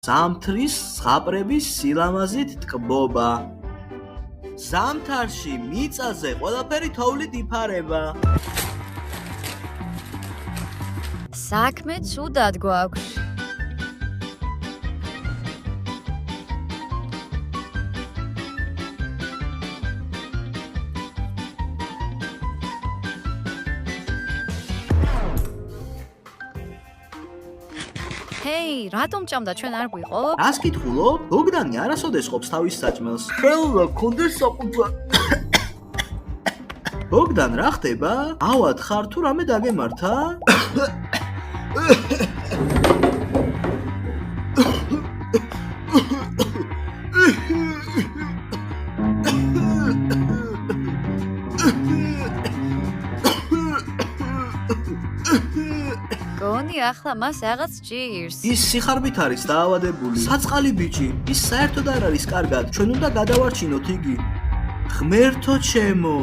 ზამთრის ზღაპრების სილამაზით ტკბობა. ზამთარში მიწაზე ყველაფერი თოვლით იფარება. საქმე ცუდად გვაქვს. ჰეი, რატომ ჭამდა ჩვენ არ გვიყო? რას კითხულობ? ბოგდანი არასოდეს ყოფს თავის საჭმელს. ხელა კონდეს საკუთარ. ბოგდან რა ხდება? ავად ხარ თუ რამე დაგემართა? გონი ახლა მას რაღაც ჭირს. ის სიხარბით არის დაავადებული. საწყალი ბიჭი, ის საერთოდ არ არის კარგად. ჩვენ უნდა გადავარჩინოთ იგი. ღმერთო ჩემო.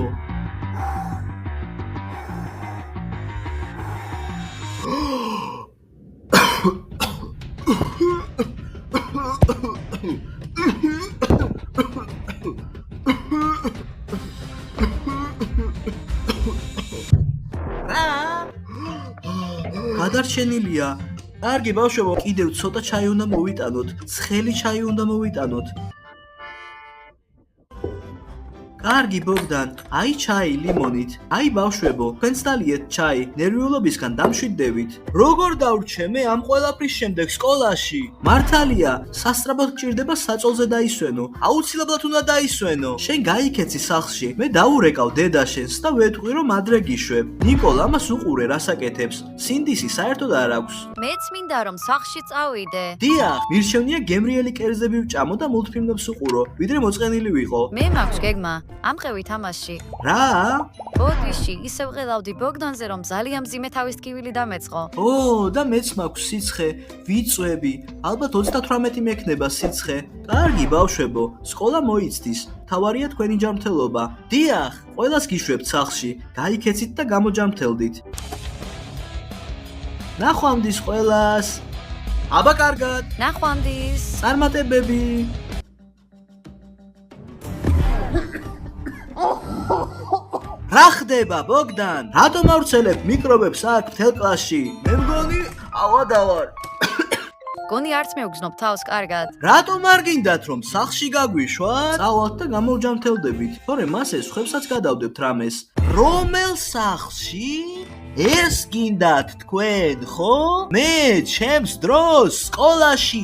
გადარჩენილია. კარგი ბავშვებო, კიდევ ცოტა ჩაი უნდა მოვიტანოთ. ცხელი ჩაი უნდა მოვიტანოთ. კარგი ბოგდან, აი ჩაი ლიმონით. აი ბავშვებო, თქვენც დალიეთ ჩაი. ნერვიულობისგან დამშვიდდებით. როგორ დავრჩე მე ამ ყველაფრის შემდეგ სკოლაში? მართალია, სასწრაფოდ გჭირდება საწოლზე დაისვენო. აუცილებლად უნდა დაისვენო. შენ გაიქეცი სახლში. მე დაურეკავ დედაშენს და ვეტყვი რომ ადრე გიშვებ. ნიკოლ ამას უყურე რასაკეთებს. სინდისი საერთოდ არ აქვს. მეც მინდა რომ სახლში წავიდე. დიახ, მირჩევნია გემრიელი კერძები ვჭამო და მულტფილმებს უყურო, ვიდრე მოწყენილი ვიყო. მე მაქვს გეგმა. ამყევი თამაში. რა? ბოდიში ისევ ყელავდი ბოგდანზე რომ ძალიან მძიმე თავის ტკივილი დამეწყო. ო, და მეც მაქვს სიცხე, ვიწვევი. ალბათ 38 მექნება სიცხე. კარგი ბავშვებო, სკოლა მოიცდის. თავარია თქვენი ჯანმრთელობა. დიახ, ყველას გიშვებთ სახლში. გაიქეცით და გამოჯანმრთელდით. ნახვამდის ყველას. აბა კარგად. ნახვამდის. წარმატებები. რა ხდება ბოგდან? რატომ ავრცელებ მიკრობებს აქ მთელ კლასში? მე მგონი ავადავარ. გონი არც მეუგზნობ თავს კარგად. რატომ არ გინდათ რომ სახლში გაგვიშვათ? წავალთ და გამოჯანმრთელდებით. თორემ მას ეს ხვებსაც გადავდებთ რამეს. რომელ სახლში? ეს გინდათ თქვენ, ხო? მე ჩემს დროს სკოლაში